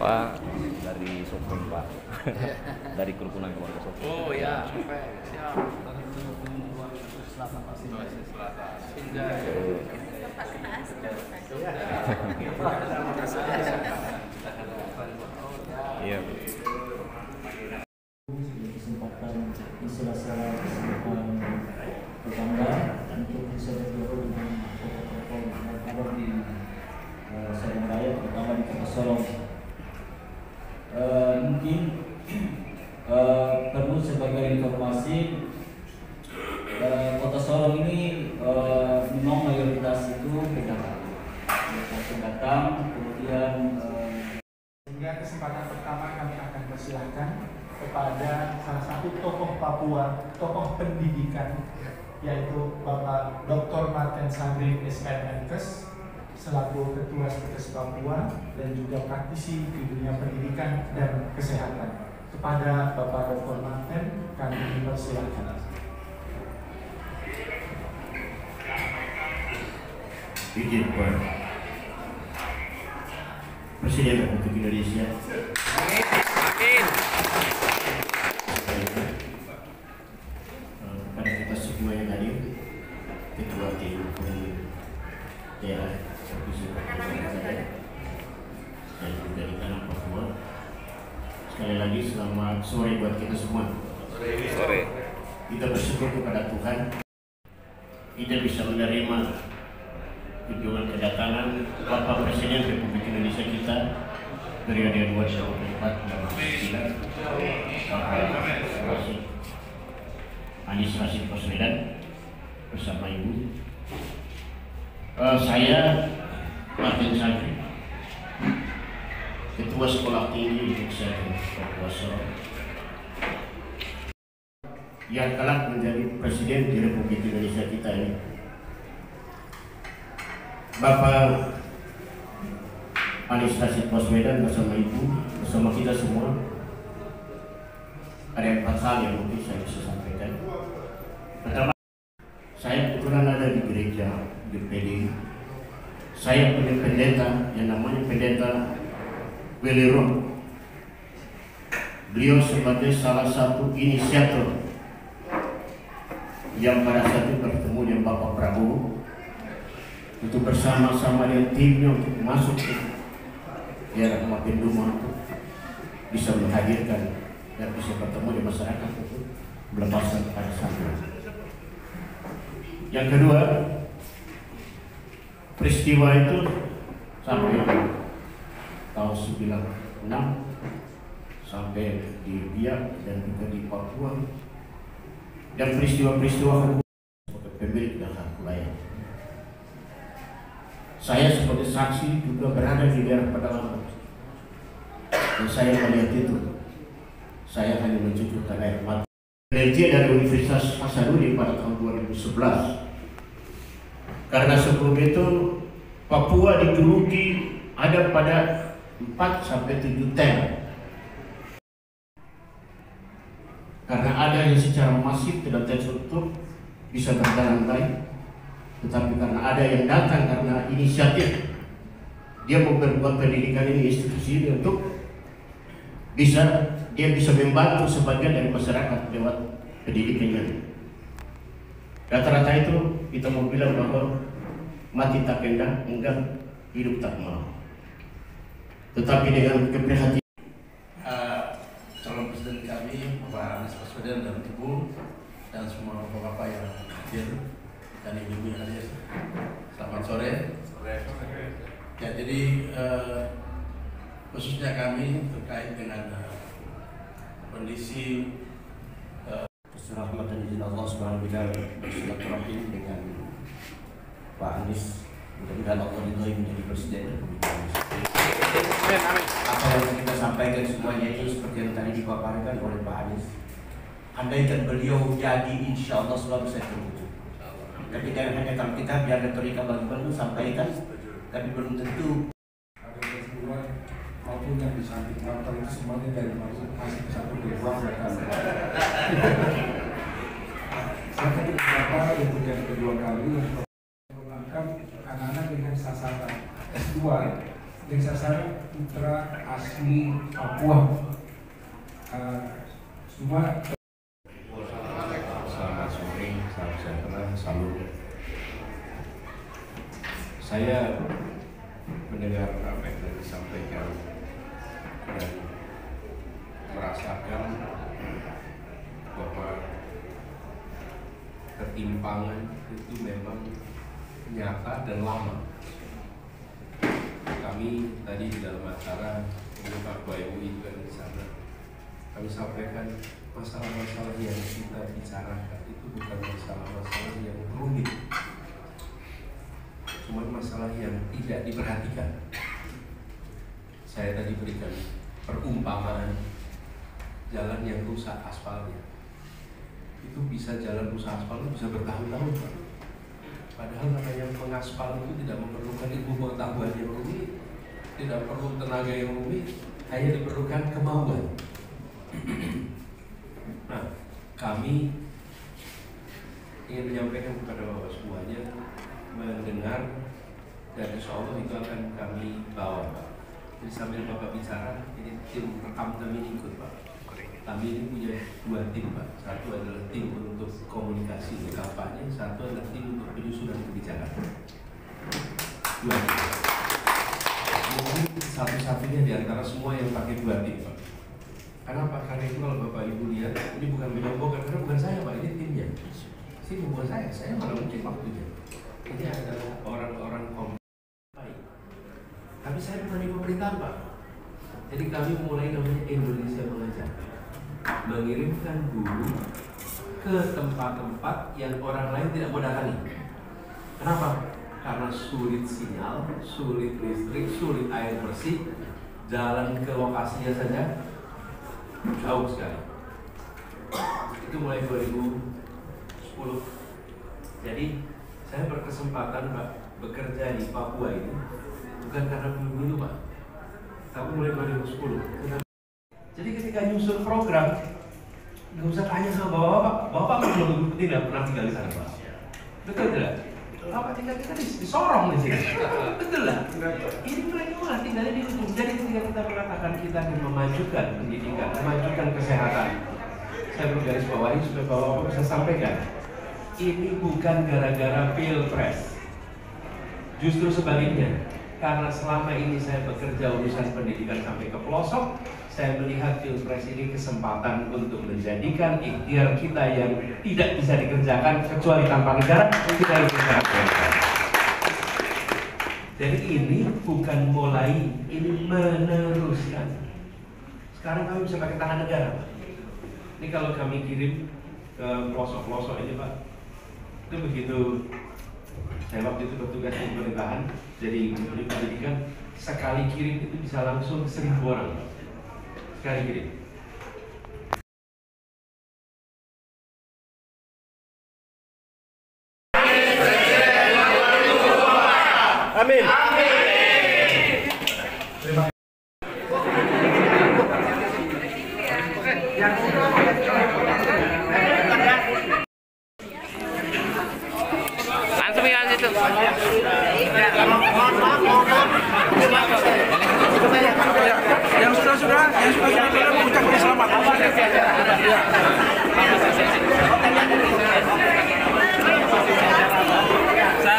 Pak dari Sopeng Pak. Dari kerukunan keluarga Sopeng. Oh ya, Sopeng. Siap. Selatan pasti. Selatan. Hingga Iya. Kesempatan di sela-sela kesibukan tetangga untuk bisa berdialog dengan tokoh-tokoh yang ada di Sorong Raya, terutama di Kota Sorong. Mungkin perlu sebagai informasi, Kota Sorong ini memang mayoritas itu pendatang, kemudian sehingga kesempatan pertama kami akan persilahkan kepada salah satu tokoh Papua, tokoh pendidikan, yaitu Bapak Dr. Martin Sandri SKMNkes selaku Ketua Stkes Papua dan juga praktisi di dunia pendidikan dan kesehatan. Kepada Bapak Dr. Martin kami dipersilahkan. Izin Pak Presiden Republik Indonesia. Amin. Kepada kita semua yang hadir, Ketua Tim Daerah Provinsi Papua dan juga di tanah Papua. Sekali lagi selamat sore buat kita semua. Sore. Kita bersyukur kepada Tuhan kita bisa menerima kunjungan kedatangan Bapak Presiden Republik Indonesia kita periode 2024 Bapak Anies Rashid Baswedan bersama Ibu. Saya Martin Sandri, Ketua Sekolah Tinggi Indonesia Papua Sorong, yang kelak menjadi Presiden di Republik Indonesia kita ini. Bapak Anies Rashid Baswedan bersama Ibu, bersama kita semua, ada 4 hal yang mungkin saya bisa sampaikan. Pertama, saya kebetulan ada di gereja GPD. Saya punya pendeta yang namanya Pendeta Willy Ron. Beliau sebagai salah satu inisiator yang pada saat itu bertemu dengan Bapak Prabowo untuk bersama-sama dengan timnya untuk masuk ke daerah Mapenduma untuk bisa menghadirkan dan bisa bertemu dengan masyarakat untuk melepaskan pada sandera. Yang kedua, peristiwa itu sampai tahun 96 sampai di Biak dan juga di Papua, dan peristiwa-peristiwa hukum sebagai pemilik dan hak wilayah. Saya sebagai saksi juga berada di daerah pedalaman dan saya melihat itu. Saya hanya mencucurkan air mata. Penelitian dari Universitas Hasanuddin pada tahun 2011. Karena sebelum itu Papua dijuluki ada pada 4-7 tem. Karena ada yang secara masif tidak terstruktur bisa berjalan baik, tetapi karena ada yang datang karena inisiatif dia mau berbuat pendidikan ini institusi ini untuk dia bisa membantu sebagian dari masyarakat lewat pendidikannya. Rata-rata itu kita mau bilang bahwa mati tak kendang, enggak hidup tak mau. Tetapi dengan keprihatinan calon presiden kami Bapak Anies Baswedan dan Ibu dan semua bapak-bapak yang hadir dan ibu-ibu yang hadir, selamat sore. Ya, jadi khususnya kami terkait dengan kondisi rahmat dan izin Allah Subhanahu wa taala bersilaturahim dengan Pak Anies. Mudah-mudahan Allah ridhoi menjadi presiden Republik Indonesia. Apa yang kita sampaikan semuanya itu seperti yang tadi dipaparkan oleh Pak Anies. Andaikan beliau jadi, insya Allah selalu bisa terwujud. Ketika hanya kalau kita biar retorika bagi-bagi sampaikan, tapi belum tentu. Ada kesimpulan maupun yang di samping kantor itu semuanya dari masih satu gerbang datang. Saya beberapa untuk yang kedua kali mengembangkan anak-anak dengan sasaran S2 Desa saya putra asli Papua. Semua Selamat sore, salam sejahtera, salam. Saya mendengar apa yang disampaikan dan merasakan bahwa ketimpangan itu memang nyata dan lama. Kami tadi di dalam acara dengan Pak MUI juga di sana, kami sampaikan masalah-masalah yang kita bicarakan itu bukan masalah-masalah yang rumit, cuma masalah yang tidak diperhatikan. Saya tadi berikan perumpamaan jalan yang rusak aspalnya. Itu bisa jalan rusak aspal itu bisa bertahun-tahun, Pak. Padahal namanya mengaspal itu tidak memerlukan ilmu pengetahuan yang rumit, tidak perlu tenaga yang rumit, hanya diperlukan kemauan. Nah, kami ingin menyampaikan kepada Bapak semuanya, mendengar dan insya Allah itu akan kami bawa, Pak. Jadi sambil Bapak bicara, ini tim rekam kami ikut, Pak. Kami ini punya 2 tim, Pak. Satu adalah tim untuk komunikasi dan kampanye, satu adalah tim untuk penyusunan kebijakan. 2 tim. Mungkin satu-satunya di antara semua yang pakai 2 tim, Pak. Kenapa? Karena itu kalau Bapak Ibu lihat, ini bukan menyombongkan, karena bukan saya, Pak, ini timnya. Ini bukan saya malah mungkin waktunya. Ini adalah orang-orang baik. Tapi saya bukan di pemerintahan, Pak. Jadi kami mulai namanya Indonesia Mengajar, mengirimkan guru ke tempat-tempat yang orang lain tidak mau datangi. Kenapa? Karena sulit sinyal, sulit listrik, sulit air bersih, jalan ke lokasinya saja jauh sekali. Itu mulai 2010. Jadi saya berkesempatan, Pak, bekerja di Papua ini bukan karena pemilu, Pak, tapi mulai 2010. Jadi ketika nyusun program, nggak usah tanya sama bapak belum tidak pernah tinggal di sana, Pak. Betul tidak? Bapak tinggal di Sorong di sini. Betul lah. Ini mereka malah tinggalnya di ujung. Jadi ketika kita mengatakan kita ingin memajukan pendidikan, memajukan kesehatan, saya bergaris bawahi supaya bapak bisa sampaikan. Ini bukan gara-gara pilpres. Justru sebaliknya. Karena selama ini saya bekerja urusan pendidikan sampai ke pelosok, saya melihat pilpres ini kesempatan untuk menjadikan ikhtiar kita yang tidak bisa dikerjakan kecuali tanpa negara, kita harus kerjakan. Jadi ini bukan mulai, ini meneruskan. Sekarang kami bisa pakai tangan negara, Pak. Ini kalau kami kirim ke pelosok-pelosok ini, Pak, itu begitu. Saya waktu itu bertugas di pemerintahan, jadi menteri pendidikan, sekali kirim itu bisa langsung 1000 orang. Sekali kirim. Amin. Langsung ya situ. Yang sudah ucapkan selamat. Saya